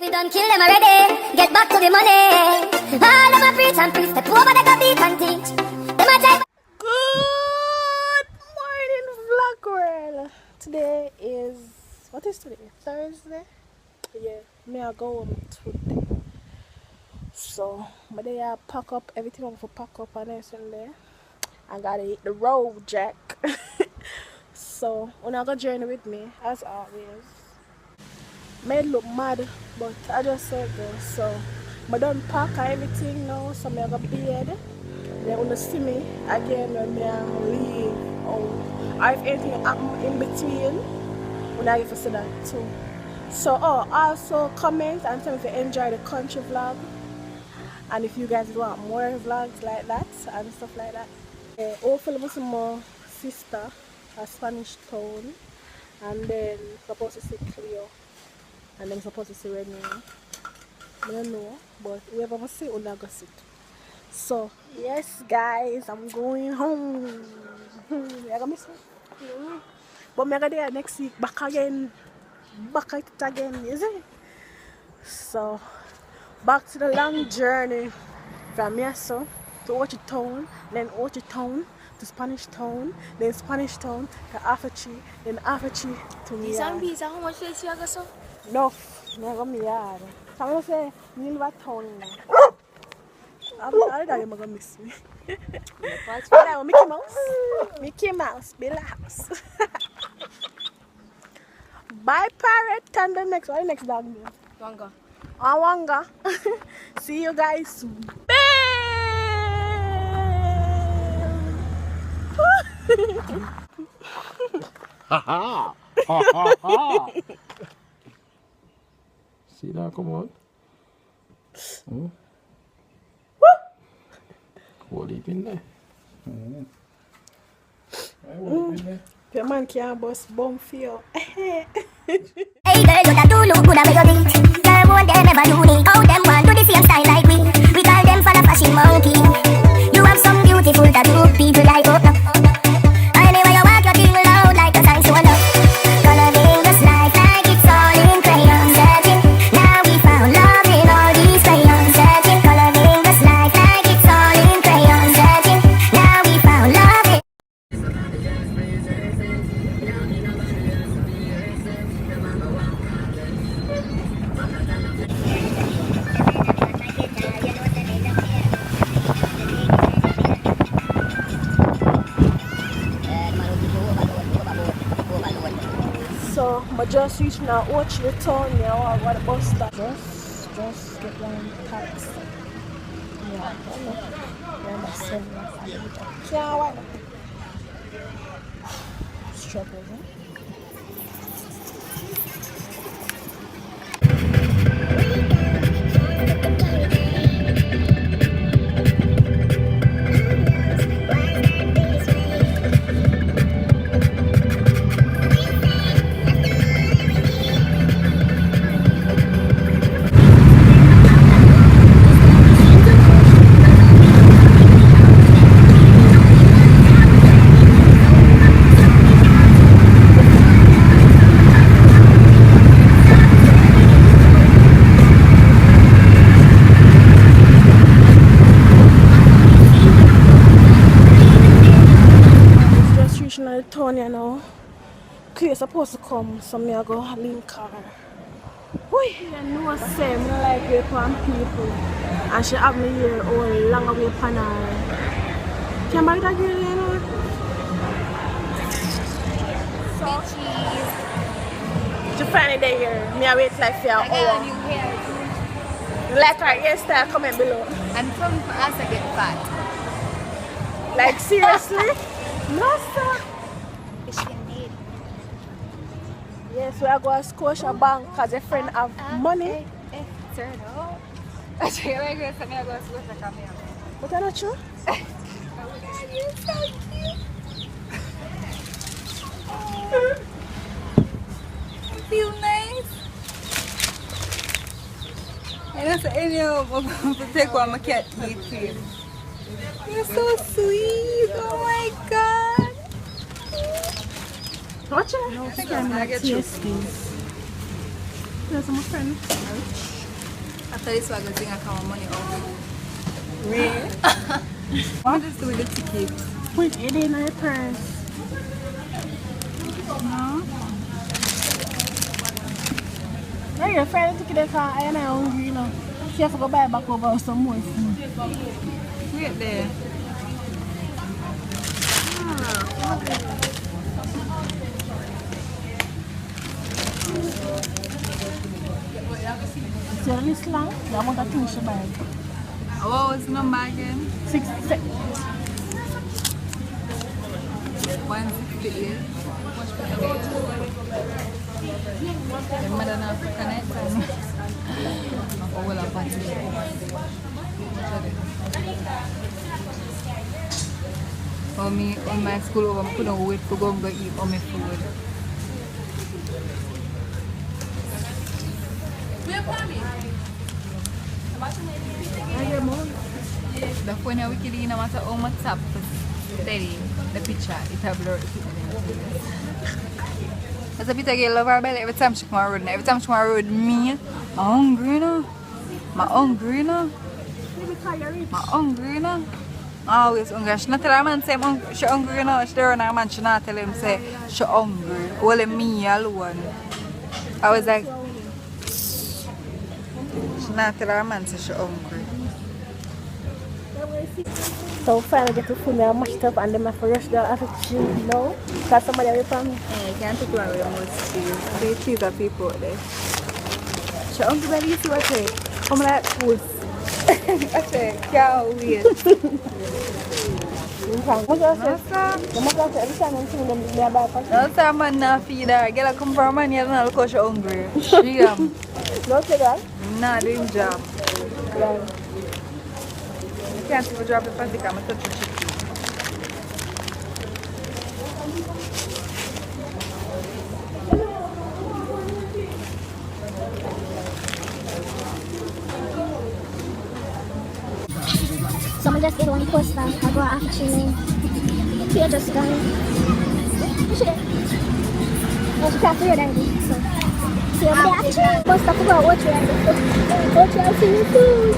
We done kill them already. Get back to the money. All of my preach and preach. Step over the beat and teach. Them a type. Good morning, vlog world. Today is, what is today? Thursday? Yeah, me I go home today. So, my day I pack up everything I'm for pack up and everything there. I gotta hit the road, Jack. So, when I go journey with me, as always. May look mad, but I just said this. So, I done pack everything now, so I go bed. Then when you see me again when I leave out, or if anything happen in between, when I get to see that too. So also comment and tell me if you enjoy the country vlog, and if you guys want more vlogs like that and stuff like that. Hopefully I see more sister a Spanish town, and then supposed to see Cleo, and then supposed to see Renee. I don't know, but whoever I see, will go see. So yes guys, I'm going home. You gonna miss me? But I'm gonna there next week back again. Back at it again, is it? So back to the long journey from Yasso to Orchard Town, then Orchard Town to Spanish Town, then Spanish Town to Afachi, then Afachi to me. These how much place you go so? Enough, never me yard. So I'm gonna say, you live at town now. I'm sorry that you're gonna miss me. Mickey Mouse. Mickey Mouse, build a house. Bye parrot and the next one, next dog name? Wanga. Wanga. See you guys soon. Ha ha! Ha ha ha! See that? Come on. Hold it in there. Hold it in there. The man can't bust bum for you. Hey girl, you that do look good and make you beat. Girl, won't them ever do me. How them want do the same style like we. We call them for the fashion monkey. You have some beautiful tattoo, people like oh no. Anyway you walk your thing loud like a sign solar. Coloring the slide like it's all in crayon. Searching, now we found love in all these crayons. Searching, coloring the slide like it's all in crayon. Searching, now we found love in. So I just reached now Orchard Town now. I got a bus stop. Just get one taxi. Yeah, I don't know. Yeah, that's 7. Can't wait. Struggles, eh? Town, you know. Clear supposed to come, so me I go link car. Boy, I know say me like wait for people, and she have me here all long away from her. Can I that girl, you know? So, she find it here. Me I wait like for an hour. Like her hairstyle comment below. And from us I get fat. Like seriously? No sir. Yes, we are going to Scotia Bank because a friend have money. Sir, no. I say like this, I'm going to Scotia Bank. But that's not true. Oh my God, you're so cute. You feel nice. I don't say any of them to take one my cat eat here. You're so sweet. Oh my God. Watch it. No, I think I'm not tasty. There's my friend. After this, we're going to take our money out. Really? What is with the ticket? Put it in my purse. No? Hey, your friend took the car and I'm hungry, you know. She have to go buy back over some more food. Wait there. See this long? The amount of things she buy. What was the number again? 66. 168. The mother now connect and I will have party. For me, on my school over, I couldn't wait to go and eat all my food. The phone is wicked, no matter how much tap steady the picture, it will blur it. As a bit of girl love her belly every time she come on road. Every time she come on road, me, I'm hungry now. I'm hungry now. I'm hungry now. Always hungry. She not tell her man say she hungry now. She don't her man, she not tell him say she hungry. Only me alone. I was like, she not tell her man say she hungry. So finally get to food, I mashed up and then I rush down after chill now. Because somebody away from me. Yeah, you can't take one with your most cheese. They cheese are people out there. She hungry baby, you see what I say? Come like puss. I say, can't wait. Every time I'm seeing them, they are back. No time man not feed her. Girl come from man here and look how she hungry. She Don't say that. not doing job. Yeah. You can't even drop the plastic, I'm touch the chicken. Someone just get one poster. I go after chilling. Here just gone. She can't figure that out. So, see, I'm after chilling. Poster for what you're doing. What you're seeing food.